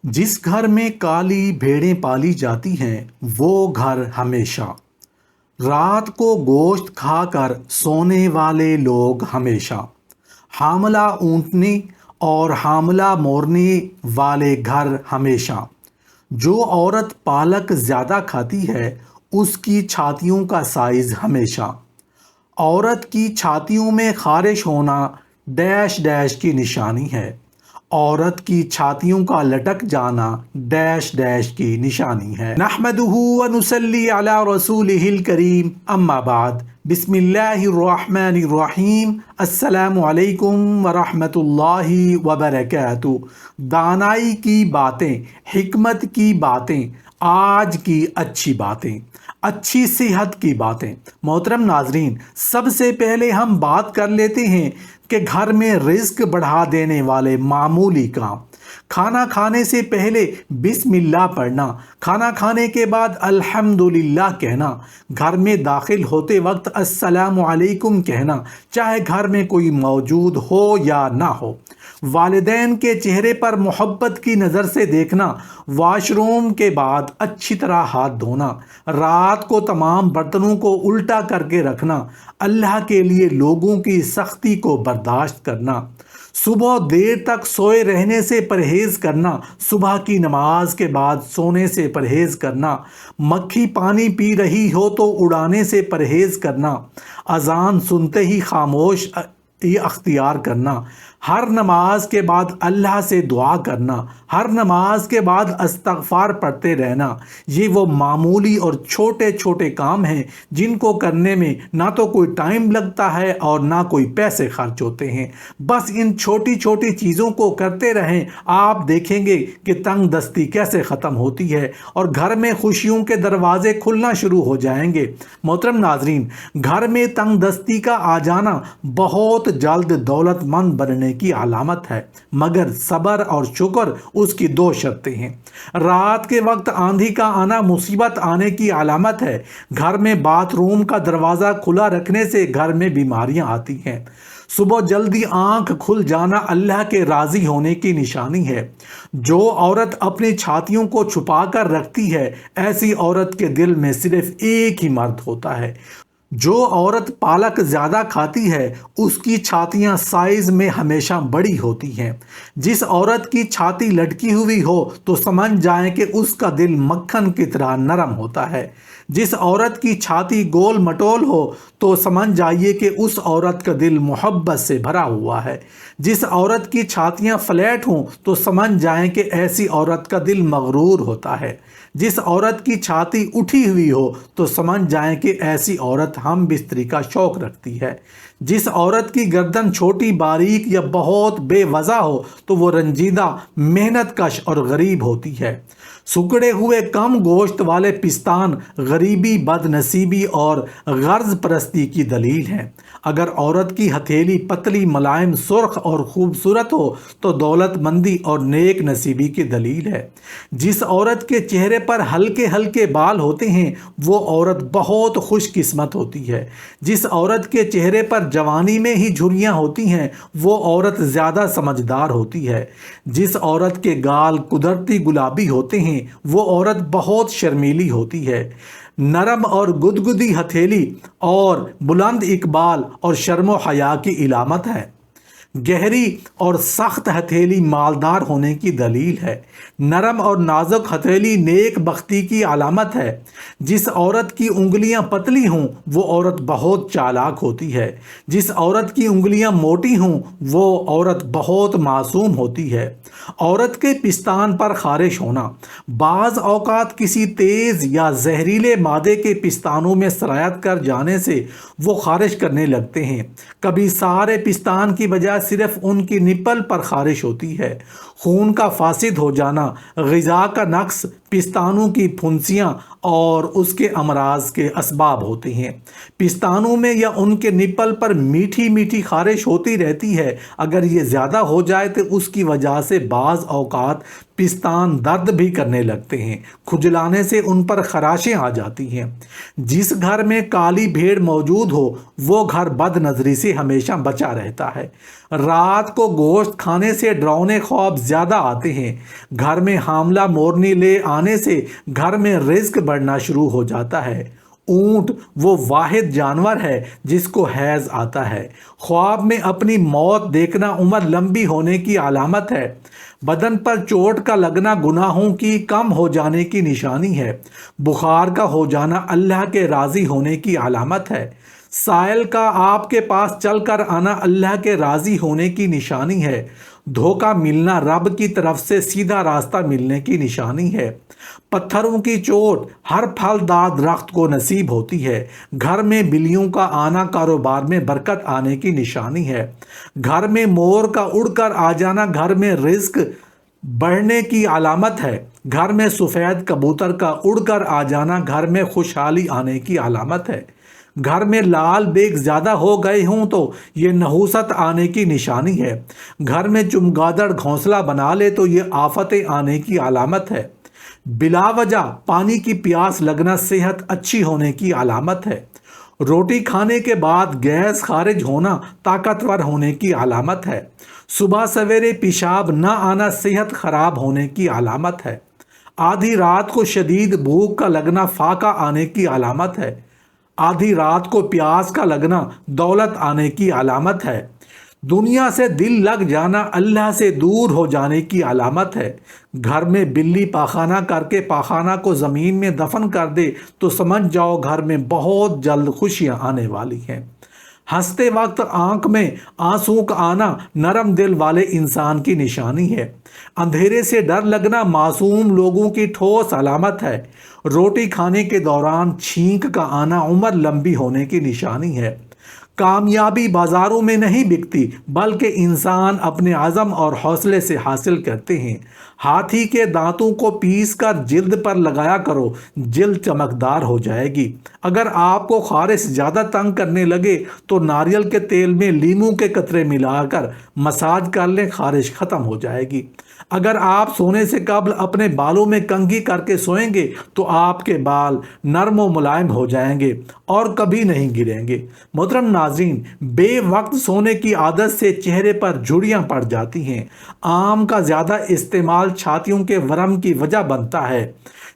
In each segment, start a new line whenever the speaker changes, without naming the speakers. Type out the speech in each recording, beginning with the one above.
जिस घर में काली भेड़ें पाली जाती हैं वो घर हमेशा, रात को गोश्त खाकर सोने वाले लोग हमेशा, हामला ऊँटनी और हामला मोरनी वाले घर हमेशा। जो औरत पालक ज़्यादा खाती है उसकी छातियों का साइज़ हमेशा। औरत की छातियों में खारिश होना डैश डैश की निशानी है। औरत की छातियों का लटक जाना डैश डैश की निशानी है। नहमदुहु व नुसल्ली अला रसूलिहिल करीम, अम्मा बाद, बिस्मिल्लाहिर्रहमानिर्रहीम, अस्सलामु अलैकुम व रहमतुल्लाहि व बरकातुहू। दानाई की बातें, हिकमत की बातें, आज की अच्छी बातें, अच्छी सेहत की बातें। मोहतरम नाजरीन, सबसे पहले हम बात कर लेते हैं कि घर में रिज्क बढ़ा देने वाले मामूली काम। खाना खाने से पहले बिस्मिल्लाह पढ़ना, खाना खाने के बाद अल्हम्दुलिल्लाह कहना, घर में दाखिल होते वक्त अस्सलामु अलैकुम कहना, चाहे घर में कोई मौजूद हो या ना हो। वालिदैन के चेहरे पर मोहब्बत की नज़र से देखना, वॉशरूम के बाद अच्छी तरह हाथ धोना, रात को तमाम बर्तनों को उल्टा करके रखना, अल्लाह के लिए लोगों की सख्ती को बर्दाश्त करना, सुबह देर तक सोए रहने से परहेज़ करना, सुबह की नमाज के बाद सोने से परहेज़ करना, मक्खी पानी पी रही हो तो उड़ाने से परहेज़ करना, अजान सुनते ही खामोश अख्तियार करना, हर नमाज के बाद अल्लाह से दुआ करना, हर नमाज के बाद इस्तग़फ़ार पढ़ते रहना। ये वो मामूली और छोटे छोटे काम हैं जिनको करने में ना तो कोई टाइम लगता है और ना कोई पैसे खर्च होते हैं। बस इन छोटी छोटी चीज़ों को करते रहें, आप देखेंगे कि तंग दस्ती कैसे ख़त्म होती है और घर में खुशियों के दरवाज़े खुलना शुरू हो जाएंगे। मोहतरम नाजरीन, घर में तंग दस्ती का आ जाना बहुत जल्द दौलतमंद बनने की अलामत है, मगर सब्र और शुक्र उसकी दो शर्तें हैं। रात के वक्त आंधी का आना मुसीबत आने की अलामत है। घर में बाथरूम का दरवाज़ा खुला रखने से घर में बीमारियां आती हैं। सुबह जल्दी आंख खुल जाना अल्लाह के राज़ी होने की निशानी है। जो औरत अपनी छातियों को छुपा कर रखती है, ऐसी औरत के दिल में सिर्फ एक ही मर्द होता है। जो औरत पालक ज़्यादा खाती है उसकी छातियाँ साइज़ में हमेशा बड़ी होती हैं। जिस औरत की छाती लटकी हुई हो तो समझ जाएं कि उसका दिल मक्खन की तरह नरम होता है। जिस औरत की छाती गोल मटोल हो तो समझ जाइए कि उस औरत का दिल मोहब्बत से भरा हुआ है। जिस औरत की छातियाँ फ्लैट हों तो समझ जाएं कि ऐसी औरत का दिल मगरूर होता है। जिस औरत की छाती उठी हुई हो तो समझ जाएं कि ऐसी औरत हम बिस्तरी का शौक़ रखती है। जिस औरत की गर्दन छोटी बारीक या बहुत बेवजह हो तो वो रंजीदा, मेहनत कश और गरीब होती है। सुकड़े हुए कम गोश्त वाले पिस्तान गरीबी, बदनसीबी और गर्ज परस्ती की दलील है। अगर औरत की हथेली पतली, मुलायम, सुर्ख और खूबसूरत हो तो दौलतमंदी और नेक नसीबी की दलील है। जिस औरत के चेहरे पर हल्के हल्के बाल होते हैं वो औरत बहुत खुशकिस्मत होती है। जिस औरत के चेहरे पर जवानी में ही झुर्रियाँ होती हैं वो औरत ज़्यादा समझदार होती है। जिस औरत के गाल कुदरती गुलाबी होते हैं वो औरत बहुत शर्मीली होती है। नरम और गुदगुदी हथेली और बुलंद इकबाल और शर्म हया की इलामत है। गहरी और सख्त हथेली मालदार होने की दलील है। नरम और नाजुक हथेली नेक बख्ती की अलामत है। जिस औरत की उंगलियां पतली हों वो औरत बहुत चालाक होती है। जिस औरत की उंगलियां मोटी हों वो औरत बहुत मासूम होती है। औरत के पिस्तान पर खारिश होना, बाज़ औक़ात किसी तेज़ या जहरीले मादे के पिस्तानों में सरायत कर जाने से वो खारिश करने लगते हैं। कभी सारे पिस्तान की बजाय सिर्फ उनकी निप्पल पर खारिश होती है। खून का फासिद हो जाना, ग़िज़ा का नक्स, पिस्तानों की फुंसियाँ اور اس کے امراض کے اسباب ہوتے ہیں۔ پستانوں میں یا ان کے نپل پر میٹھی میٹھی خارش ہوتی رہتی ہے۔ اگر یہ زیادہ ہو جائے تو اس کی وجہ سے بعض اوقات پستان درد بھی کرنے لگتے ہیں، کھجلانے سے ان پر خراشیں آ جاتی ہیں۔ جس گھر میں کالی بھیڑ موجود ہو وہ گھر بد نظری سے ہمیشہ بچا رہتا ہے۔ رات کو گوشت کھانے سے ڈراؤنے خواب زیادہ آتے ہیں۔ گھر میں حاملہ مورنی لے آنے سے گھر میں رزق بڑھنا شروع ہو جاتا ہے۔ اونٹ وہ واحد جانور ہے جس کو حیض آتا ہے۔ خواب میں اپنی موت دیکھنا عمر لمبی ہونے کی علامت ہے۔ بدن پر چوٹ کا لگنا گناہوں کی کم ہو جانے کی نشانی ہے۔ بخار کا ہو جانا اللہ کے راضی ہونے کی علامت ہے۔ سائل کا آپ کے پاس چل کر آنا اللہ کے راضی ہونے کی نشانی ہے۔ دھوکہ ملنا رب کی طرف سے سیدھا راستہ ملنے کی نشانی ہے۔ پتھروں کی چوٹ ہر پھلدار درخت کو نصیب ہوتی ہے۔ گھر میں بلیوں کا آنا کاروبار میں برکت آنے کی نشانی ہے۔ گھر میں مور کا اڑ کر آ جانا گھر میں رزق بڑھنے کی علامت ہے۔ گھر میں سفید کبوتر کا اڑ کر آ جانا گھر میں خوشحالی آنے کی علامت ہے۔ گھر میں لال بیگ زیادہ ہو گئے ہوں تو یہ نحوست آنے کی نشانی ہے۔ گھر میں چمگادڑ گھونسلہ بنا لے تو یہ آفتیں آنے کی علامت ہے۔ بلا وجہ پانی کی پیاس لگنا صحت اچھی ہونے کی علامت ہے۔ روٹی کھانے کے بعد گیس خارج ہونا طاقتور ہونے کی علامت ہے۔ صبح سویرے پیشاب نہ آنا صحت خراب ہونے کی علامت ہے۔ آدھی رات کو شدید بھوک کا لگنا فاقہ آنے کی علامت ہے۔ آدھی رات کو پیاس کا لگنا دولت آنے کی علامت ہے۔ دنیا سے دل لگ جانا اللہ سے دور ہو جانے کی علامت ہے۔ گھر میں بلی پاخانہ کر کے پاخانہ کو زمین میں دفن کر دے تو سمجھ جاؤ گھر میں بہت جلد خوشیاں آنے والی ہیں۔ ہنستے وقت آنکھ میں آنسوں کا آنا نرم دل والے انسان کی نشانی ہے۔ اندھیرے سے ڈر لگنا معصوم لوگوں کی ٹھوس علامت ہے۔ روٹی کھانے کے دوران چھینک کا آنا عمر لمبی ہونے کی نشانی ہے۔ کامیابی بازاروں میں نہیں بکتی بلکہ انسان اپنے عزم اور حوصلے سے حاصل کرتے ہیں۔ ہاتھی کے دانتوں کو پیس کر جلد پر لگایا کرو، جلد چمکدار ہو جائے گی۔ اگر آپ کو خارش زیادہ تنگ کرنے لگے تو ناریل کے تیل میں لیموں کے قطرے ملا کر مساج کر لیں، خارش ختم ہو جائے گی۔ اگر آپ سونے سے قبل اپنے بالوں میں کنگھی کر کے سوئیں گے تو آپ کے بال نرم و ملائم ہو جائیں گے اور کبھی نہیں گریں گے۔ محترم ناظرین، بے وقت سونے کی عادت سے چہرے پر جھریاں پڑ جاتی ہیں۔ آم کا زیادہ استعمال چھاتیوں کے ورم کی وجہ بنتا ہے۔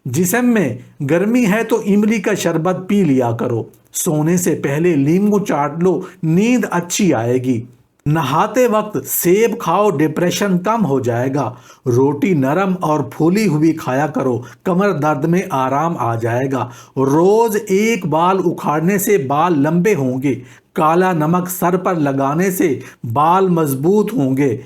جسم میں گرمی ہے تو املی کا شربت پی لیا کرو۔ سونے سے پہلے لیمو چاٹ لو، نیند اچھی آئے گی۔ نہاتے وقت سیب کھاؤ، ڈپریشن کم ہو جائے گا۔ روٹی نرم اور پھولی ہوئی کھایا کرو، کمر درد میں آرام آ جائے گا۔ روز ایک بال اکھاڑنے سے بال لمبے ہوں گے۔ کالا نمک سر پر لگانے سے بال مضبوط ہوں گے۔